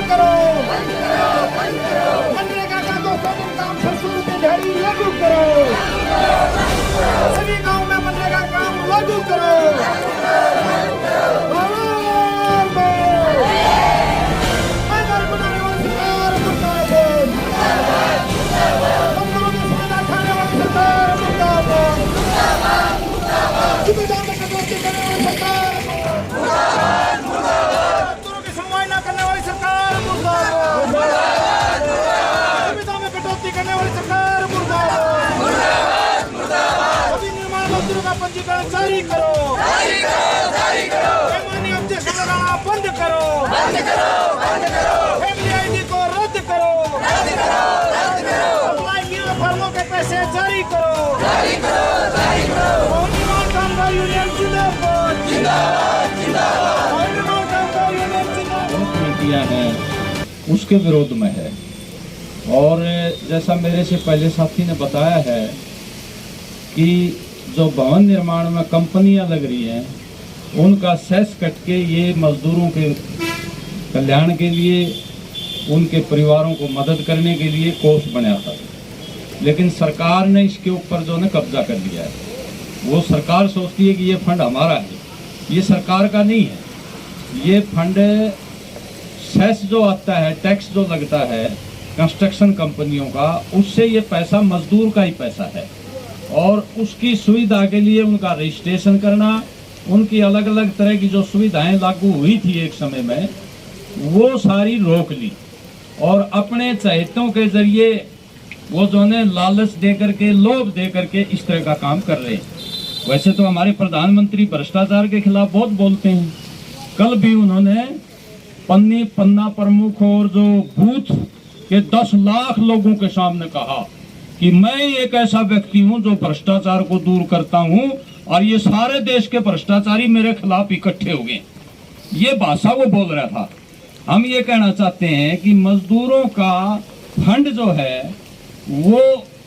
करो। मनरेगा का 200 दिन काम 600 रुपये दिहाड़ी लागू करो। सभी गाँव में मनरेगा काम लागू करो। पंजीकरण जारी करो, बेईमानी ऑब्जेक्शन लगाना बंद करो, फैमिली आईडी को रद्द करो, अप्लाई किए फर्मों के पैसे जारी करो, निर्माण कामगार यूनियन जिंदाबाद, निर्माण कामगार यूनियन जिंदाबाद किया है उसके विरोध में है। और जैसा मेरे से पहले साथी ने बताया है कि जो भवन निर्माण में कंपनियां लग रही हैं उनका सेस कट के ये मजदूरों के कल्याण के लिए, उनके परिवारों को मदद करने के लिए कोष बनाया था, लेकिन सरकार ने इसके ऊपर जो है कब्जा कर लिया है। वो सरकार सोचती है कि ये फंड हमारा है, ये सरकार का नहीं है। ये फंड सेस जो आता है, टैक्स जो लगता है कंस्ट्रक्शन कंपनियों का, उससे ये पैसा मजदूर का ही पैसा है। और उसकी सुविधा के लिए उनका रजिस्ट्रेशन करना, उनकी अलग अलग तरह की जो सुविधाएं लागू हुई थी एक समय में, वो सारी रोक ली और अपने चहेतों के जरिए वो जो है लालच दे करके, लोभ दे करके इस तरह का काम कर रहे हैं। वैसे तो हमारे प्रधानमंत्री भ्रष्टाचार के खिलाफ बहुत बोलते हैं। कल भी उन्होंने पन्ना प्रमुख और जो बूथ के 10 लाख लोगों के सामने कहा कि मैं एक ऐसा व्यक्ति हूं जो भ्रष्टाचार को दूर करता हूं और ये सारे देश के भ्रष्टाचारी मेरे खिलाफ इकट्ठे हो गए। ये भाषा वो बोल रहा था। हम ये कहना चाहते हैं कि मजदूरों का फंड जो है वो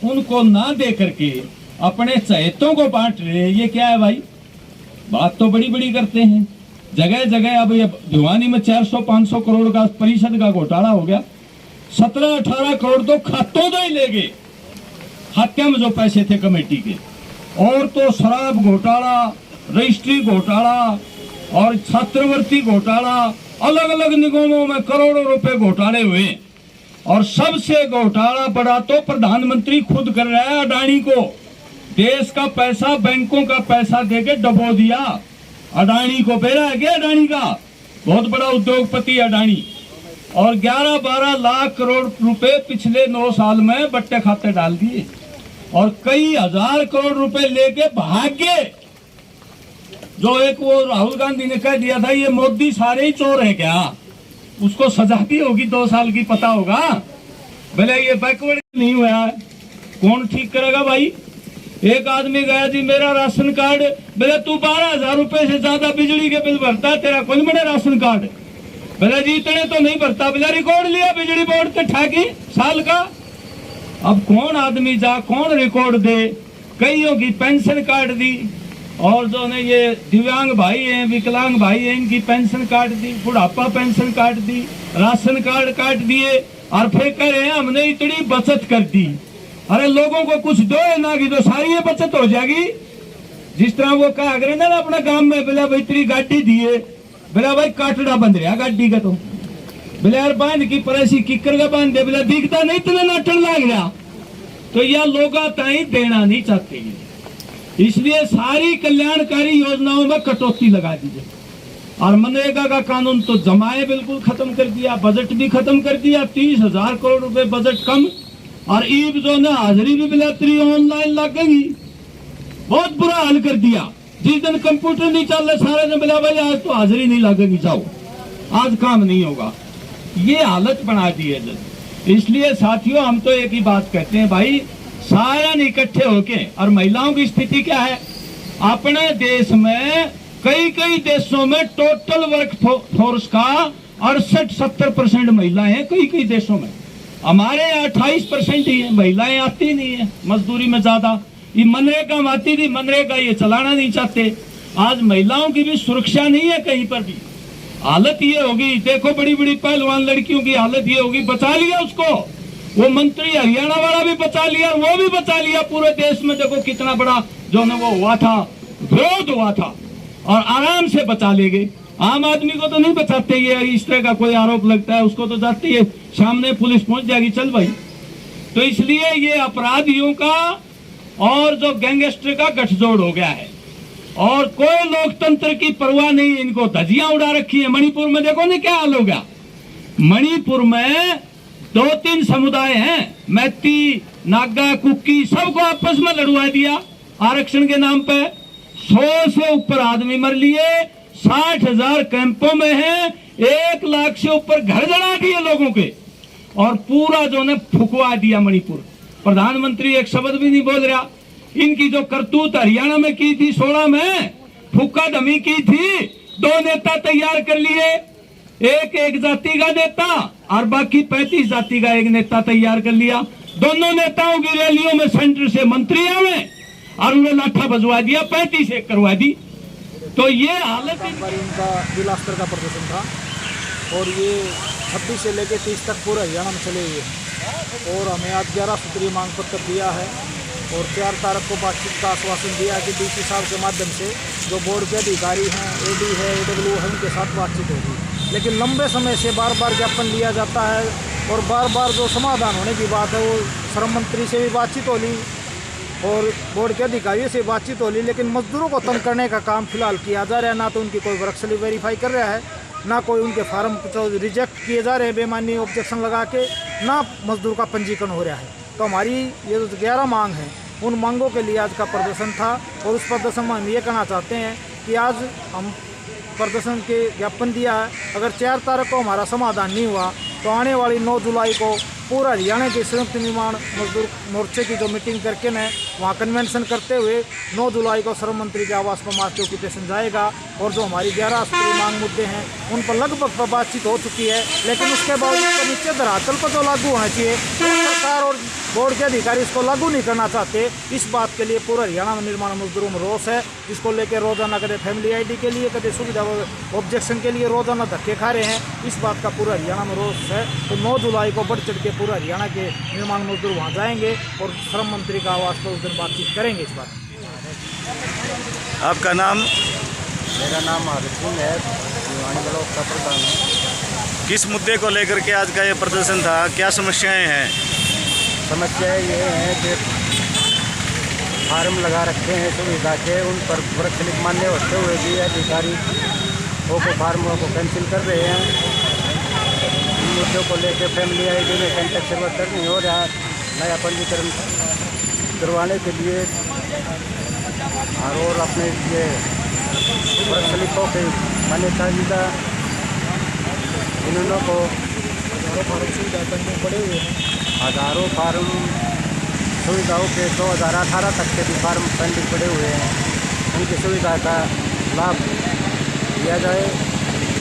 उनको ना दे करके अपने चहेतों को बांट रहे, ये क्या है भाई? बात तो बड़ी बड़ी करते हैं। जगह जगह अब ये भिवानी में 400-500 करोड़ का परिषद का घोटाला हो गया। 17-18 करोड़ तो खातों तो ही ले गए, हत्या में जो पैसे थे कमेटी के। और तो शराब घोटाला, रजिस्ट्री घोटाला और छात्रवृत्ति घोटाला, अलग अलग निगमों में करोड़ों रुपए घोटाले हुए। और सबसे घोटाला बड़ा तो प्रधानमंत्री खुद कर रहा है। अडानी को देश का पैसा, बैंकों का पैसा देके डबो दिया। अडानी को बेरा है क्या? अडानी का बहुत बड़ा उद्योगपति अडानी। और 11-12 लाख करोड़ रुपए पिछले 9 साल में बट्टे खाते डाल दिए और कई हजार करोड़ रुपए लेके भाग गए। जो एक वो राहुल गांधी ने कह दिया था ये मोदी सारे ही चोर है क्या, उसको सजा भी होगी 2 साल की, पता होगा। भले ये बैकवर्ड नहीं हुआ है, कौन ठीक करेगा भाई? एक आदमी गया जी मेरा राशन कार्ड, बोले तू 12,000 रुपए से ज्यादा बिजली के बिल भरता है, तेरा कौन बने राशन कार्ड? बोले जी इतने तो नहीं भरता। बोले रिकॉर्ड लिया बिजली बोर्ड के ठाकी साल का। अब कौन आदमी जा, कौन रिकॉर्ड दे? कईयों की पेंशन कार्ड दी और जो ने ये दिव्यांग भाई हैं, विकलांग भाई हैं, इनकी पेंशन काट दी, बुढ़ापा पेंशन काट दी, राशन कार्ड काट दिए और फिर कह रहे हैं हमने इतनी बचत कर दी। अरे लोगों को कुछ दो ना कि तो सारी ये बचत हो जाएगी। जिस तरह वो कहा करे ना अपना गांव में, बोला भाई इतनी गाड़ी दिए, बोला भाई काटड़ा बंद रहा गाड़ी का, तो बोले यार बांध की परेसी किकर का बांध दे, बोला दिखता नहीं तुम्हें नाटन लाग रहा। तो यह लोग ताई देना नहीं चाहते हैं, इसलिए सारी कल्याणकारी योजनाओं में कटौती लगा दीजिए। और मनरेगा का कानून तो जमाए बिल्कुल खत्म कर दिया, बजट भी खत्म कर दिया, 30,000 करोड़ रुपए बजट कम। और ईब जो ना हाजिरी भी बिलातरी ऑनलाइन लगेगी, बहुत बुरा हाल कर दिया। जिस दिन कंप्यूटर नहीं चल रहे सारे ने बोला भाई आज तो हाजिरी नहीं लगेगी, जाओ आज काम नहीं होगा। ये हालत बना दी है। इसलिए साथियों हम तो एक ही बात कहते हैं भाई, सारे इकट्ठे होके। और महिलाओं की स्थिति क्या है अपने देश में? कई देशों में टोटल वर्क फोर्स का 68-70% महिलाएं हैं। कई देशों में, हमारे 28% ही है। महिलाएं आती नहीं है मजदूरी में ज्यादा। ये मनरेगा में आती थी, मनरेगा ये चलाना नहीं चाहते। आज महिलाओं की भी सुरक्षा नहीं है कहीं पर भी। हालत ये होगी, देखो बड़ी बड़ी पहलवान लड़कियों की हालत ये होगी। बचा लिया उसको, वो मंत्री हरियाणा वाला भी बचा लिया, वो भी बचा लिया। पूरे देश में देखो कितना बड़ा जो न वो हुआ था, विरोध हुआ था, और आराम से बचा ले गए। आम आदमी को तो नहीं बचाते, ये इस तरह का कोई आरोप लगता है उसको तो जाती है सामने पुलिस पहुंच जाएगी, चल भाई। तो इसलिए ये अपराधियों का और जो गैंगस्टर का गठजोड़ हो गया है, और कोई लोकतंत्र की परवाह नहीं, इनको धज्जियां उड़ा रखी है। मणिपुर में देखो ना क्या हाल हो गया। मणिपुर में 2-3 समुदाय हैं, मैती, नागा, कुकी, सबको आपस में लड़वा दिया आरक्षण के नाम पे। 100 से ऊपर आदमी मर लिए, 60,000 कैंपों में है, 1 लाख से ऊपर घर जला दिए लोगों के, और पूरा जो ने फुकवा दिया मणिपुर। प्रधानमंत्री एक शब्द भी नहीं बोल रहा। इनकी जो करतूत हरियाणा में की थी 16 में, फुक्का दमी की थी, 2 नेता तैयार कर लिए, एक जाति का नेता और बाकी 35 जाति का एक नेता तैयार कर लिया। दोनों नेताओं की रैलियों में सेंटर से मंत्री आए और उन्हें लाठा बजवा दिया, 35 एक करवा दी। तो ये हालत उनका जिला स्तर का प्रदर्शन था, और ये 26 से लेकर 30 तक पूरा हरियाणा में चले हुए हैं। और हमें आज 11 सूत्रीय मांग पत्र दिया है, और 4 तारीख को बातचीत का आश्वासन दिया कि डीसी साहब के माध्यम से जो बोर्ड के अधिकारी हैं, एडी है, एडब्ल्यू है, उनके साथ बातचीत होगी। लेकिन लंबे समय से बार बार ज्ञापन लिया जाता है, और बार बार जो समाधान होने की बात है वो श्रम मंत्री से भी बातचीत हो ली और बोर्ड के अधिकारियों से बातचीत हो ली, लेकिन मजदूरों को तंग करने का काम फिलहाल किया जा रहा है। ना तो उनकी कोई वर्क स्लिप वेरीफाई कर रहा है, ना कोई उनके फार्म रिजेक्ट किए जा रहे हैं बेमानी ऑब्जेक्शन लगा के, ना मजदूर का पंजीकरण हो रहा है। तो हमारी ये जो 11 मांग हैं, उन मांगों के लिए आज का प्रदर्शन था। और उस प्रदर्शन में हम ये कहना चाहते हैं कि आज हम प्रदर्शन के ज्ञापन दिया है, अगर 4 तारीख को हमारा समाधान नहीं हुआ तो आने वाली 9 जुलाई को पूरा हरियाणा के संयुक्त निर्माण मजदूर मोर्चे की जो मीटिंग करके न वहाँ कन्वेंशन करते हुए 9 जुलाई को श्रम मंत्री के आवास पर मार्च ऑक्यूपेशन जाएगा। और जो हमारी 11 सूत्री मांग मुद्दे हैं उन पर लगभग बातचीत हो चुकी है, लेकिन उसके बावजूद नीचे धरातल पर जो लागू होना चाहिए सरकार और बोर्ड के अधिकारी इसको लागू नहीं करना चाहते। इस बात के लिए पूरा हरियाणा में निर्माण मजदूरों में रोष है, जिसको लेकर रोजाना कदे फैमिली आईडी के लिए, कदे सुविधा ऑब्जेक्शन के लिए रोजाना धक्के खा रहे हैं। इस बात का पूरा हरियाणा में रोष है। तो 9 जुलाई को बढ़ चढ़ के पूरा हरियाणा के निर्माण मजदूर वहाँ जाएंगे और श्रम मंत्री का आवास पर उस दिन बातचीत करेंगे इस बात। आपका नाम? मेरा नाम आदित्य सिंह है, भिवानी ब्लॉक का प्रधान है। किस मुद्दे को लेकर के आज का ये प्रदर्शन था, क्या समस्याएं हैं? समस्या ये है कि फार्म लगा रखे हैं सुविधा के, उन पर वर्क स्लिप मान्य होते हुए भी अधिकारी वो फार्मों को कैंसिल कर रहे हैं। इन मुद्दों को लेकर फैमिली आईडी में कॉन्टैक्ट सर्वर नहीं हो रहा, नया पंजीकरण करवाने के लिए और अपने ये वर्क स्लिपों के मान्यता दीदा इन्होंने को फार्म सुविधा करने पड़े हुए हैं। हज़ारों फार्म सुविधाओं के 2018 तक के भी फार्म पेंडिंग पड़े हुए हैं, उनकी सुविधा का लाभ दिया जाए।